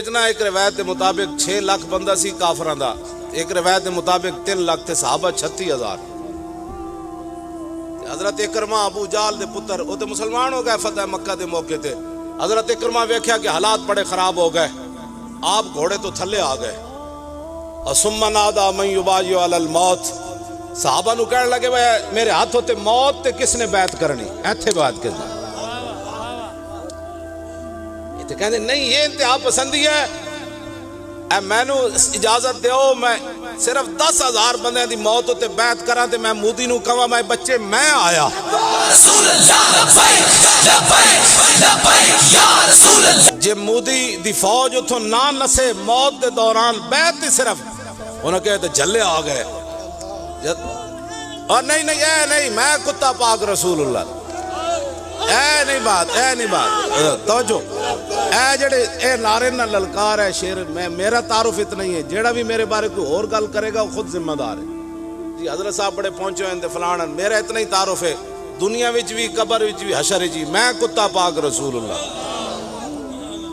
نا ایک روایت کے مطابق 6 لاکھ بندہ سی کافران دا، ایک روایت کے مطابق 3 لاکھ تھے صحابہ 36,000. حضرت اکرمہ ابو جال دے پتر وہ تو مسلمان ہو گئے فتح مکہ دے موقع تے. حضرت اکرمہ ویکھیا کہ حالات بڑے خراب ہو گئے، آپ گھوڑے تو تھلے آ گئے. اور ثم نادا من یبایع علی الموت، صحابہ نو کہنے لگے میرے ہاتھ ہوتے موت تے کس نے بیعت کرنی، ایتھے بیعت کرنی. یہ تو کہنے نہیں یہ انتہا پسندی ہے، اے میں نو اجازت دیو میں صرف 10,000 بندے دی موت ہوتے بیعت کراں تے میں مودی نو کہاں میں بچے میں آیا. رسول اللہ لبیک لبیک لبیک یا رسول اللہ. جے مودی دی فوج اتھوں نہ نسے موت دے دوران بیعت تے صرف انہوں کہتے جھلے آ گئے. اور نہیں نہیں اے نہیں میں کتا پاک رسول اللہ، اے نہیں بات توجہ، اے جڑے اے نعرے نہ للکار ہے شیر میں میرا تعارف اتنا ہی ہے، جیڑا بھی میرے بارے کوئی اور گل کرے گا وہ خود ذمہ دار ہے. جی حضرت صاحب بڑے پہنچے ہیں فلانا، میرا اتنا ہی تعارف ہے دنیا وچ بھی قبر وچ بھی حشر وچ بھی میں کتا پاک رسول اللہ.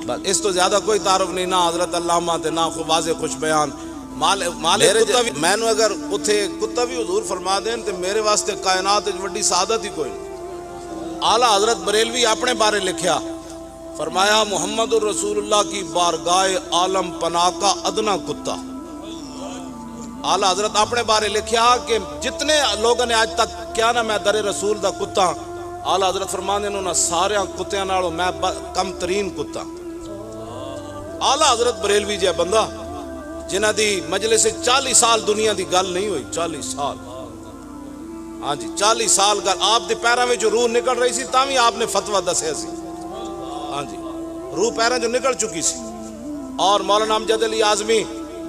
بس اس تو زیادہ کوئی تعارف نہیں، نہ حضرت علامہ تے نہ واضح خوش بیان. میں نو اگر اتھے کتا بھی حضور فرما دیں تے میرے واسطے کائنات وڈی سعادت ہی کوئی نہیں. اعلیٰ حضرت بریلوی اپنے بارے لکھیا، فرمایا محمد الرسول اللہ کی بارگاہ عالم پناہ کا ادنا کتا. اعلیٰ حضرت اپنے بارے لکھیا کہ جتنے لوگوں نے آج تک کیا نا میں در رسول دا کتا، اعلیٰ حضرت فرمانے انہوں نے سارے کتیاں نالوں میں کم ترین کتا. اعلیٰ حضرت بریلوی جے بندہ جنہ دی مجلس سے 40 سال دنیا دی گل نہیں ہوئی، 40 سال، ہاں جی 40 سال گل آپ دے پیراں میں جو روح نکل رہی سی تاوی آپ نے فتویٰ دسیا سی. ہاں جی روح پیراں جو نکل چکی سی. اور مولانا امجد علی اعظمی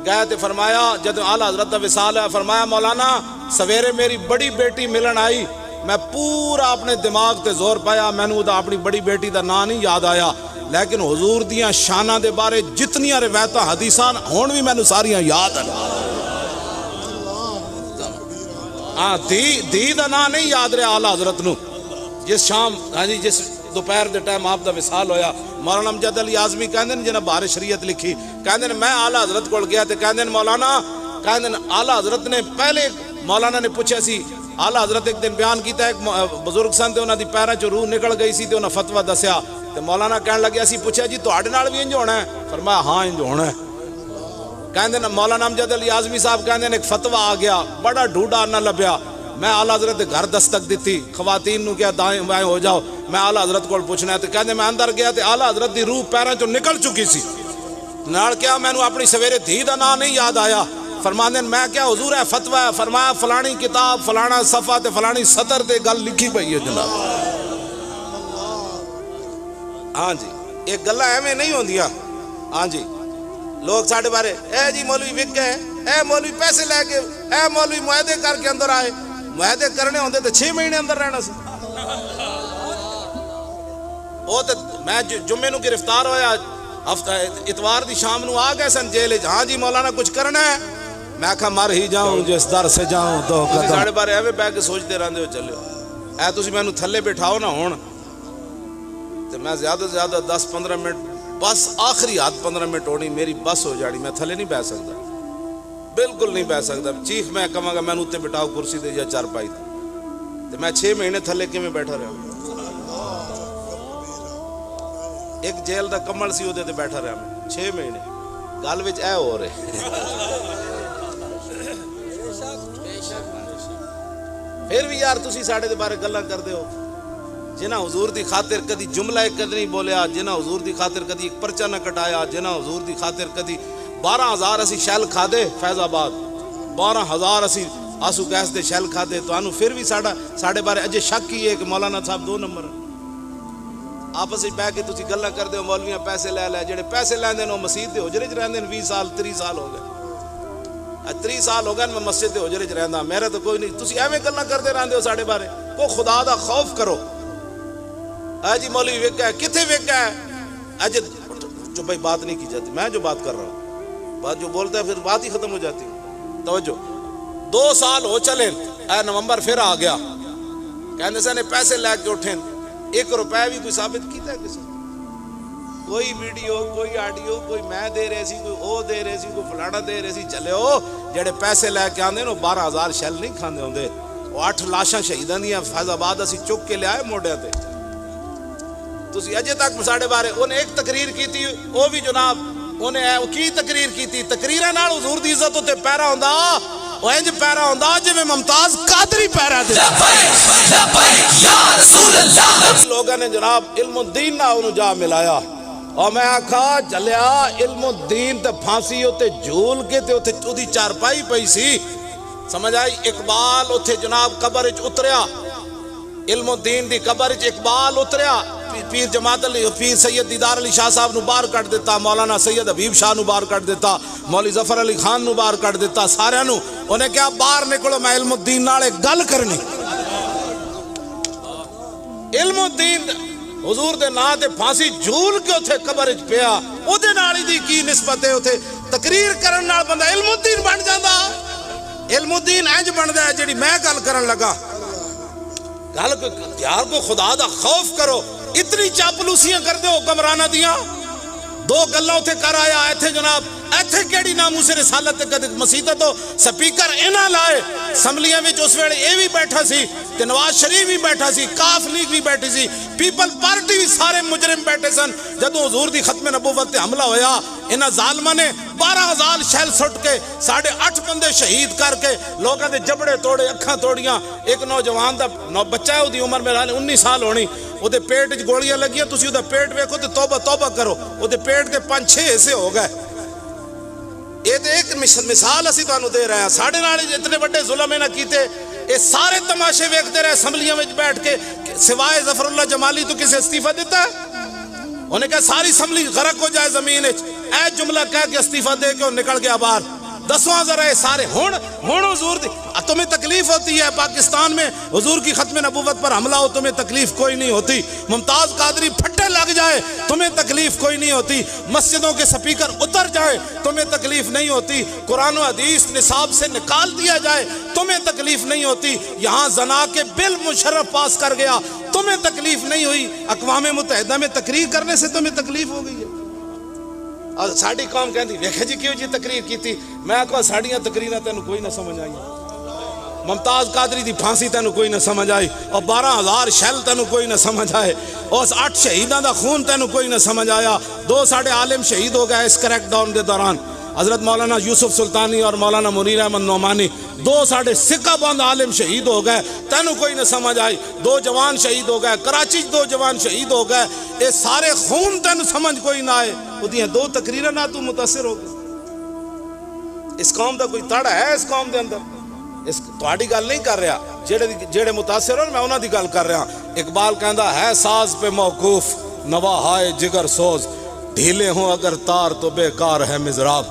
گئے تے فرمایا جب اعلیٰ حضرت دا وصال ہے، فرمایا مولانا سویرے میری بڑی بیٹی ملن آئی، میں پورا اپنے دماغ تے زور پایا، میں نو دا اپنی بڑی بیٹی دا نام نہیں یاد آیا، لیکن حضور دیاں شانہ دے بارے جتنیاں روایتاں حدیثاں ہون بھی میں نو ساریاں یاد ہیں. ہاں دی دا نام نہیں یاد رہا اعلیٰ حضرت نو. جس شام ہاں جی جس دوپہر دے ٹائم آپ دا وصال ہویا، مولانا امجد علی اعظمی کہندے نے جنہ بار شریعت لکھی، کہندے نے میں اعلیٰ حضرت کول گیا تے کہندے نے مولانا، کہندے نے اعلیٰ حضرت نے پہلے مولانا نے پوچھا سی، اعلیٰ حضرت ایک دن بیان کیتا ہے ایک بزرگ سن تے انہاں دی پیراں چ روح نکل گئی سی تے انہاں فتویٰ دسیا تے مولانا کہن لگیا سی پوچھا جی تہاڈے نال بھی انج ہونا ہے؟ فرمایا ہاں انج ہونا ہے. کہندے نے مولانا امجد علی اعظمی صاحب کہندے نے ایک فتویٰ آ گیا بڑا ڈھونڈا نہ لبیا، میں اعلیٰ حضرت گھر دستک دیتی، خواتین نو کیا دائیں بائیں ہو جاؤ میں اعلیٰ حضرت کو پوچھنا ہے، تو کہندے میں اندر گیا تے اعلیٰ حضرت دی روح پیراں چوں نکل چکی سی. نال کیا میں نو اپنی سویرے دھی دا نام نہیں یاد آیا، فرماندے میں کیا حضور ہے فتویٰ ہے، فرمایا فلانی کتاب فلانا صفحہ تے فلانی سطر تے گل لکھی پئی ہے جناب. ہاں جی ایک گلاں ایویں نہیں ہوندیاں. ہاں جی لوگ ساڈے بارے اے جی مولوی وک گئے، اے مولوی پیسے لے کے، اے مولوی معاہدے کر کے اندر آئے. معاہدے کرنے ہوندے تے 6 مہینے اندر رہنا سی. وہ تے میں جمعے نو گرفتار ہویا، ہفتہ اتوار دی شام نو آ گئے سن جیل. ہاں جی مولانا کچھ کرنا ہے؟ میں کہا مر ہی جاؤں جس در سے جاؤں تو قدم. ساڈے بارے ایویں بیٹھ کے سوچتے رہندے ہو چلو اے تسی مینوں تھلے بٹھاؤ نہ ہون تے میں زیادہ سے زیادہ 10-15 منٹ بس آخری حد 15 منٹ ہونی میری بس ہو جانی، میں تھلے نہیں بیٹھ سکتا، بالکل نہیں بیٹھ سکتا. چیخ میں کہاں گا مینوں تے بٹھاؤ کرسی تے یا چارپائی تے، تے میں 6 مہینے تھلے کیویں بیٹھا رہا. ایک جیل دا کمل سی اودے تے بیٹھا رہا میں 6 مہینے. گل وچ اے ہو رہے پھر بھی یار تسی ساڈے دے بارے گلاں کردے ہو. جنہ حضور دی خاطر کدی جملہ ایک کدی نہیں بولیا، جنہ حضور دی خاطر کدی ایک پرچہ نہ کٹایا، جنہ حضور دی خاطر کدی 12,000 اسی شیل کھادے فیض آباد، 12,000 اسی آسو گیس دے شیل کھادے. تو انہوں پھر بھی ساڈے بارے اجے شک ہی ہے کہ مولانا صاحب 2 نمبر آپس میں بیٹھ کے تسی گلاں کردے ہو. مولویاں پیسے لے جڑے پیسے لیندے نے مسجد دے حجرے چ رہندے نے 20 سال 30 سال ہو گئے، 30 سال ہو گئے میں مسجد دے حجرے چ رہندا، میرا تو کوئی نہیں. تسی ایویں گلاں کردے رہندے ہو ساڈے بارے. کو خدا دا خوف کرو. اے جی مولوی وک ہے، کتنے وک ہے؟ اج جو بھائی بات نہیں کی جاتی، میں جو بات کر رہا ہوں بات جو بولتا ہے پھر بات ہی ختم ہو جاتی. توجہ 2 سال ہو چلے، اے نومبر پھر آ گیا، کہنے سے نے پیسے لے کے اٹھیں، 1 روپے بھی کوئی ثابت کیتا ہے کسی؟ کوئی ویڈیو کوئی آڈیو کوئی میں دے رہے سی کوئی او دے رہے سی کوئی فلانا دے رہے سی چلے ہو جڑے پیسے لے کے آندے نو 12,000 شیل نہیں کھاندے ہوندے وہ 8 لاشاں شہیداں دیاں فیض آباد اسی چک کے لے آئے موڈے تے تسی اجے تک ساڈے بارے انہیں ایک تقریر کی تھی وہ بھی جناب انہیں کی تقریر کی تھی تقریراں نال حضور دی عزت تے پیرا ہوندا وہ انج پیرا ہوندا جویں ممتاز قادری پیرا دے لبیک لبیک یا رسول اللہ لوگاں نے جناب علم الدین نال انہوں جا ملایا اور میں آکھا جلیا علم الدین تے پھانسی ہوتے جھول کے تے ہوتے اودی چارپائی پئی سی سمجھ آئی اقبال اتھے جناب قبر وچ اتریا علم الدین دی قبر وچ اقبال اتریا پیر جماعت علی پیر سید دیدار علی شاہ صاحب نو باہر کٹ دیتا مولانا سید حبیب شاہ نو باہر کٹ دیتا مولوی ظفر علی خان نو باہر کٹ دیتا سارے نو انہیں کہا باہر نکلو میں علم الدین نالے گل کرنی علم الدین حضور دے نا تے پھانسی جھول کے اتھے قبر وچ پیا او دے نال دی کی نسبت ہے اتھے تقریر کرن نال بندہ علم الدین بن جاندا علم الدین انج بندا ہے جڑی میں گل کرن لگا گل یار کو خدا دا خوف کرو اتنی چاپلوسیاں کر دے حکمرانہ دیاں 2 گلاں تے کر آیا ایتھے جناب ایتھے کیڑی ناموس رسالت تے مسیحت تو سپیکر انہاں لائے اسمبلیاں وچ اس ویلے اے بھی بیٹھا سی تے نواز شریف بھی بیٹھا سی کاف لیگ بھی بیٹھی سی پیپل پارٹی بھی سارے مجرم بیٹھے سن جدوں حضور دی ختم نبوت تے حملہ ہویا انہاں ظالماں نے 12,000 شیل سٹ کے 8.5 بندے شہید کر کے لوگاں دے جبڑے توڑے اکھاں توڑیاں ایک نوجوان دا بچہ ہے اودی عمر میرے 19 سال ہونی او دے پیٹ وچ گولیاں لگیاں تسی او دا پیٹ ویکھو تے توبہ توبہ کرو او دے پیٹ دے 5-6 حصے ہو گئے یہ تو ایک مثال اسی تانوں دے رہے ہیں ساڑھے نال اتنے بڑے ظلم نہ کیتے یہ سارے تماشے ویکھتے رہے اسمبلیاں میں بیٹھ کے سوائے ظفر اللہ جمالی تو کسے استعفیٰ دیتا ہے انہیں کہا ساری اسمبلی غرق ہو جائے زمین اے جملہ کہہ کے استعفیٰ دے کے نکل گیا باہر دسواں ذرا سارے ہون حضور دی تمہیں تکلیف ہوتی ہے پاکستان میں حضور کی ختم نبوت پر حملہ ہو تمہیں تکلیف کوئی نہیں ہوتی ممتاز قادری پھٹے لگ جائے تمہیں تکلیف کوئی نہیں ہوتی مسجدوں کے سپیکر اتر جائے تمہیں تکلیف نہیں ہوتی قرآن و حدیث نصاب سے نکال دیا جائے تمہیں تکلیف نہیں ہوتی یہاں زنا کے بل مشرف پاس کر گیا تمہیں تکلیف نہیں ہوئی اقوام متحدہ میں تقریر کرنے سے تمہیں تکلیف ہو گئی ہے اور ساڑی قوم کہندی ویکھے جی کیوں جی تقریر کی تھی میں کہا ساڑیاں تقریراں تینوں کوئی نہ سمجھ آئی ممتاز قادری دی پھانسی تینوں کوئی نہ سمجھ آئی اور 12,000 شیل تینوں کوئی نہ سمجھ آئے اور 8 شہیداں دا خون تینوں کوئی نہ سمجھ آیا 2 ساڑھے عالم شہید ہو گئے اس کریک ڈاؤن دے دوران حضرت مولانا یوسف سلطانی اور مولانا منیر احمد نعمانی 2 ساڑھے سکہ بند عالم شہید ہو گئے تینوں کوئی نہ سمجھ آئی 2 جوان شہید ہو گئے کراچی 2 جوان شہید ہو گئے یہ سارے خون تینوں سمجھ کوئی نہ آئے وہ دیاں 2 تقریریں نہ تو متاثر ہو گئے اس قوم دا کوئی تڑا ہے اس قوم دے اندر اس تہاڈی گل نہیں کر رہا جڑے متاثر ہو میں انہاں دی گل کر رہا اقبال کہندا ہے ساز پہ موقوف نوا ہائے جگر سوز ڈھیلے ہوں اگر تار تو بیکار ہے مضراب